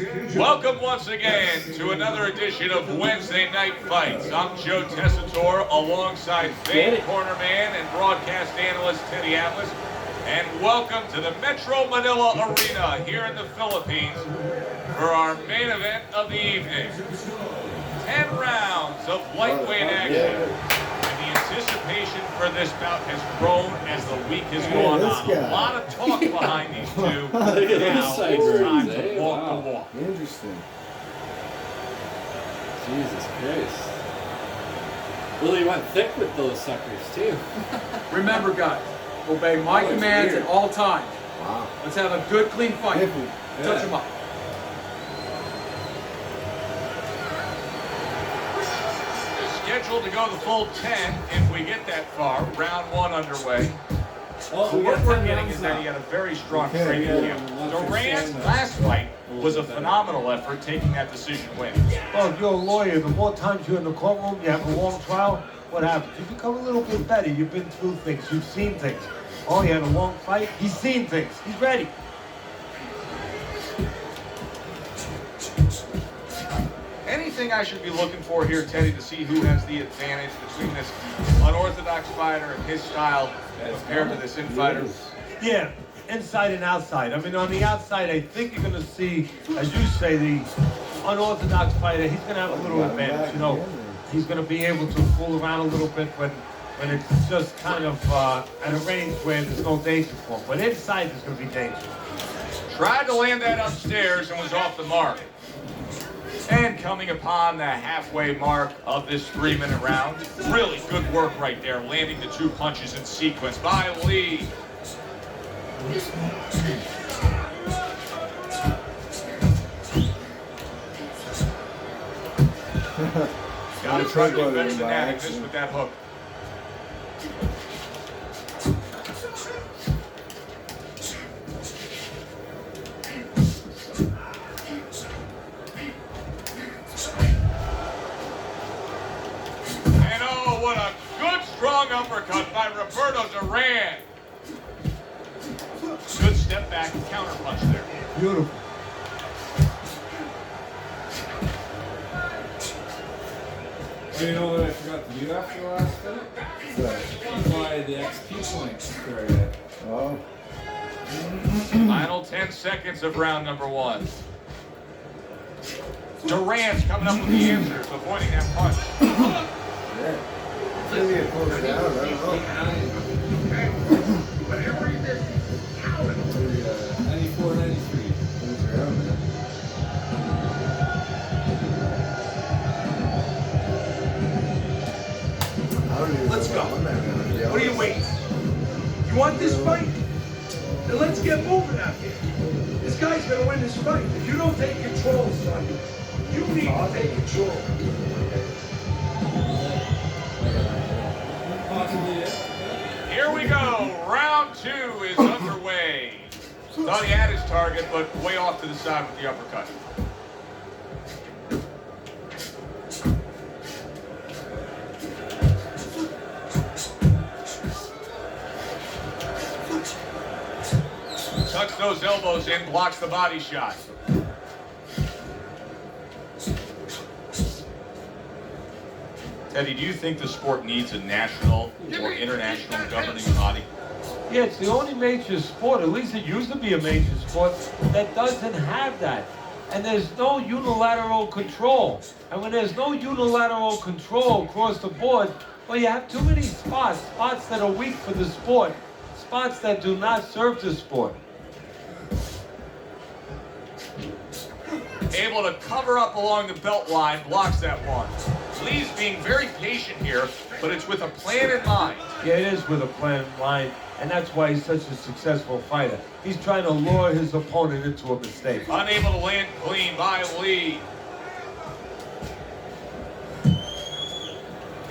Welcome once again to another edition of Wednesday Night Fights. I'm Joe Tessitore alongside famed cornerman and broadcast analyst Teddy Atlas. And welcome to the Metro Manila Arena here in the Philippines for our main event of the evening. 10 rounds of lightweight action. And the anticipation for this bout has grown as the week has gone on. A lot of talk behind these two. Now it's time to walk the walk. Interesting. Jesus Christ. Really went thick with those suckers too. Remember, guys, obey my commands at all times. Wow. Let's have a good, clean fight. Touch them up. Scheduled to go the full 10 if we get that far. Round one underway. Well, What we're getting is that he had a very strong training camp. Duran's last fight was a phenomenal effort, taking that decision win. Well, if you're a lawyer, the more times you're in the courtroom, you have a long trial, what happens? You become a little bit better. You've been through things. You've seen things. Oh, he had a long fight. He's seen things. He's ready. Anything I should be looking for here, Teddy, to see who has the advantage between this unorthodox fighter and his style compared to this in-fighter? Yeah, inside and outside. I mean, on the outside, I think you're going to see, as you say, the unorthodox fighter, he's going to have a little advantage. You know, he's going to be able to fool around a little bit when it's just kind of at a range where there's no danger for him. But inside, there's going to be danger. Tried to land that upstairs and was off the mark. And coming upon the halfway mark of this 3-minute round, really good work right there, landing the two punches in sequence by Lee. Got to try to defend the net just with that hook. What a good, strong uppercut by Roberto Duran. Good step back and counter punch there. Beautiful. Well, you know what I forgot to do after the last fight? Why the XP points started. Oh. Final 10 seconds of round number one. Duran's coming up with the answers, avoiding that punch. Yeah. Maybe it pulls it out, I don't know. Whatever it is, Maybe 94, 93. Moves around, man. I don't even Let's know go. what I'm at, man. What are you waiting? You want this fight? Then let's get moving out here. This guy's gonna win this fight. If you don't take control, son, you need to take control. Here we go. Round two is underway. Thought he had his target, but way off to the side with the uppercut. Tucks those elbows in, blocks the body shot. Teddy, do you think the sport needs a national or international governing body? Yeah, it's the only major sport, at least it used to be a major sport, that doesn't have that. And there's no unilateral control. And when there's no unilateral control across the board, well, you have too many spots that are weak for the sport, spots that do not serve the sport. Able to cover up along the belt line, blocks that one. Lee's being very patient here, but it's with a plan in mind. Yeah, it is with a plan in mind, and that's why he's such a successful fighter. He's trying to lure his opponent into a mistake. Unable to land clean by Lee.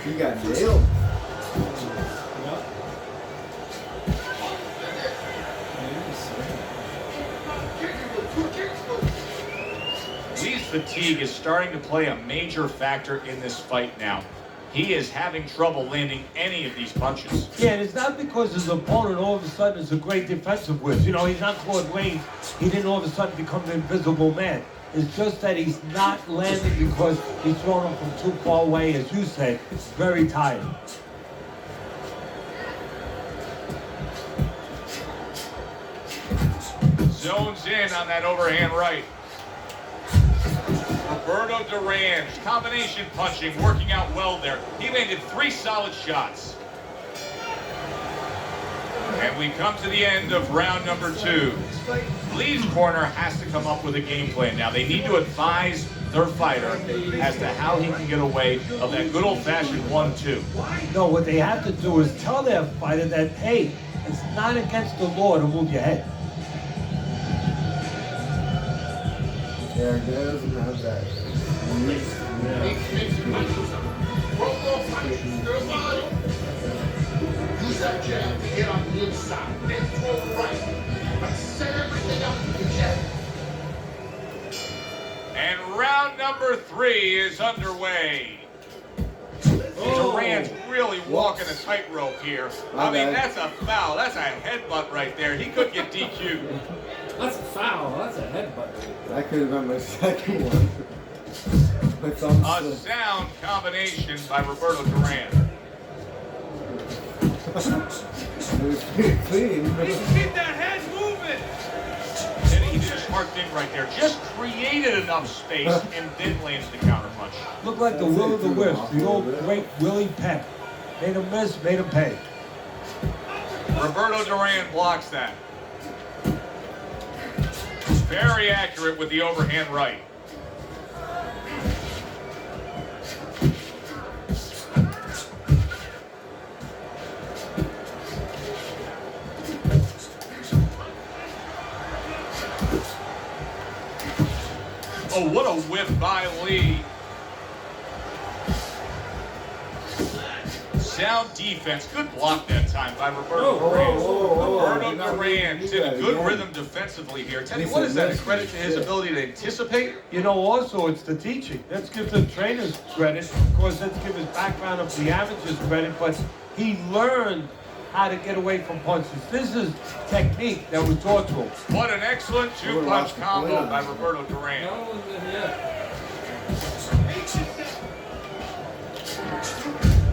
He got nailed. Lee's fatigue is starting to play a major factor in this fight now. He is having trouble landing any of these punches. Yeah, and it's not because his opponent all of a sudden is a great defensive whiz. You know, he's not Claude Rains. He didn't all of a sudden become the invisible man. It's just that he's not landing because he's throwing him from too far away, as you say, very tired. Zones in on that overhand right. Roberto Duran, combination punching, working out well there. He landed 3 solid shots. And we come to the end of round number 2. Lee's corner has to come up with a game plan now. They need to advise their fighter as to how he can get away of that good old-fashioned 1-2. No, what they have to do is tell their fighter that, hey, it's not against the law to move your head. Yeah, it doesn't have that. Use that jab to get on the inside, then throw right. But set everything up with the jab. And round number 3 is underway. Duran's really walking a tightrope here. I mean, that's a foul. That's a headbutt right there. He could get DQ'd. That's a foul. That's a headbutt. That could have been my second one. A sound combination by Roberto Duran. It was pretty clean. Keep that head moving. And he did a smart thing right there. Just created enough space and then landed the counter punch. Looked like the will of the wisp, the old great Willie Peck. Made him miss, made him pay. Roberto Duran blocks that. Very accurate with the overhand right. Oh, what a whip by Lee. Sound defense. Good block that time by Roberto Duran. Roberto Duran did a good rhythm defensively here. Teddy, what is that? A credit to his ability to anticipate? You know, also, it's the teaching. Let's give the trainers credit. Of course, let's give his background of the amateurs credit, but he learned how to get away from punches. This is technique that was taught to him. What an excellent 2-punch combo by Roberto Duran.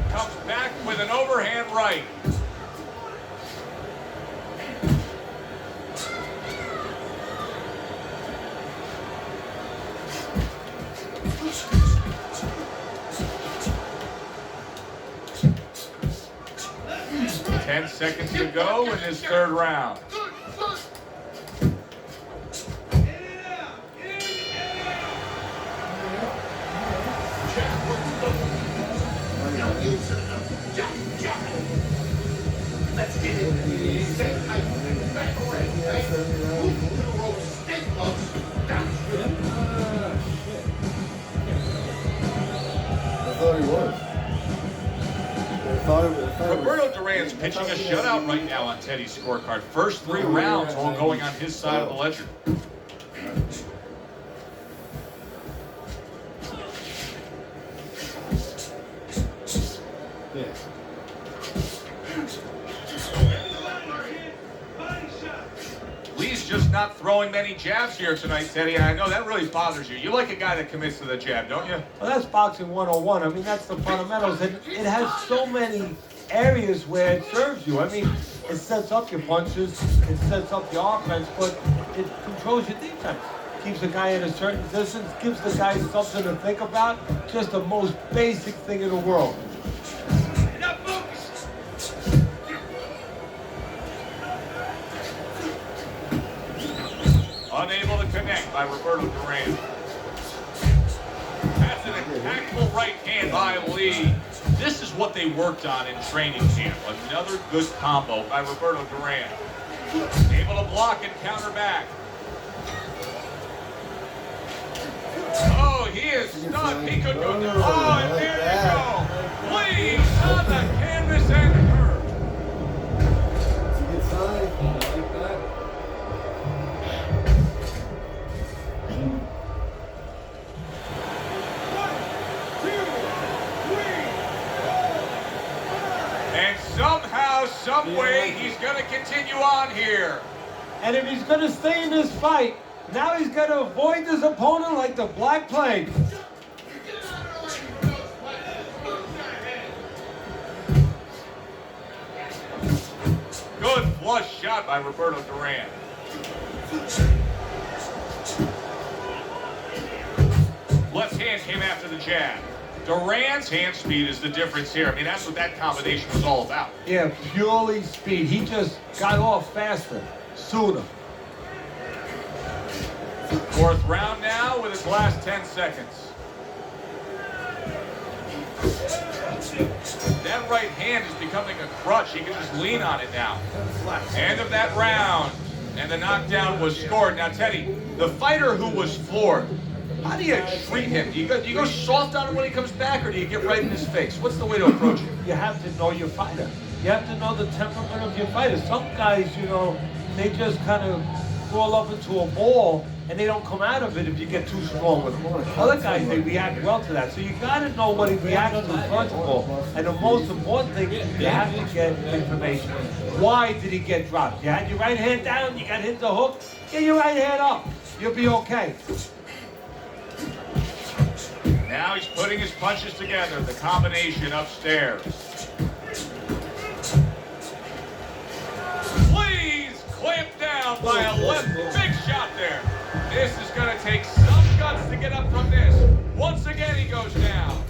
Comes back with an overhand right. Ten seconds to go in this third round. Let's get it. Stay tight. Back away. Move to the ropes. Stay close. Down. I thought he was. Roberto Duran's pitching a shutout right now on Teddy's scorecard. First 3 rounds all going on his side of the ledger. Yeah. Lee's just not throwing many jabs here tonight, Teddy, and I know that really bothers you. You like a guy that commits to the jab, don't you? Well, that's boxing 101. I mean, that's the fundamentals. And it has so many areas where it serves you. I mean, it sets up your punches, it sets up your offense, but it controls your defense. Keeps the guy at a certain distance, gives the guy something to think about. Just the most basic thing in the world. Unable to connect by Roberto Duran. That's an impactful right hand by Lee. This is what they worked on in training camp. Another good combo by Roberto Duran. Able to block and counter back. Oh, he is stunned. He could go. Oh, and there you go. Lee on the canvas and hurt. It's a good sign. Like that. And somehow, some way, he's going to continue on here. And if he's going to stay in this fight, Now he's got to avoid his opponent like the Black Plague. Good flush shot by Roberto Duran. Left hand came after the jab. Duran's hand speed is the difference here. I mean, that's what that combination was all about. Yeah, purely speed. He just got off faster, sooner. Fourth round now with his last 10 seconds. That right hand is becoming a crutch. He can just lean on it now. End of that round. And the knockdown was scored. Now, Teddy, the fighter who was floored, how do you treat him? Do you go soft on him when he comes back, or do you get right in his face? What's the way to approach it? You have to know your fighter. You have to know the temperament of your fighter. Some guys, you know, they just kind of crawl up into a ball and they don't come out of it if you get too strong with them. Other guys, they react well to that. So you got to know what he reacts to first of all. And the most important thing, you have to get information. Why did he get dropped? You had your right hand down, you got hit the hook, get your right hand up. You'll be okay. Now he's putting his punches together, the combination upstairs. Please clamp down by a left big shot there. This is going to take some guts to get up from this. Once again, he goes down.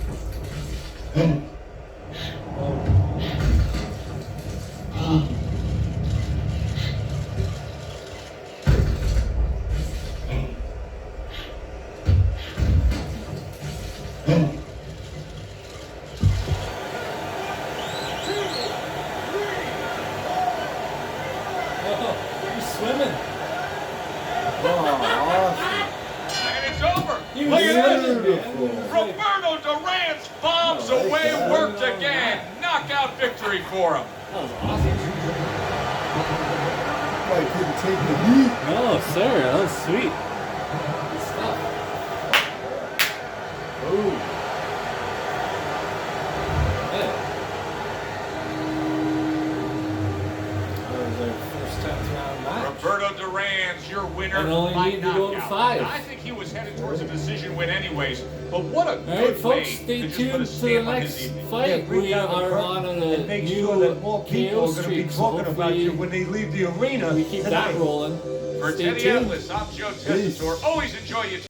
He's swimming. And it's over. He Look was at this. swimming, man. Roberto Duran's bombs away, worked again. Knockout victory for him. That was awesome. I couldn't take the heat. No, sir, that was sweet. Good stuff. Oh. Yeah. That was our first 10th round match. Roberto Duran's your winner And only by need to go to knockout. 5. I think he was headed towards a decision win anyways, but what a All right, good way folks, stay to just put a tuned to the stamp on his next evening. fight. bring We down the are curtain on a and make new sure that more people KO are going to be streak, so talking about you hopefully when they leave the arena we keep tonight. that rolling. For Stay Teddy tuned. Atlas, I'm Joe Tessitore. Always enjoy your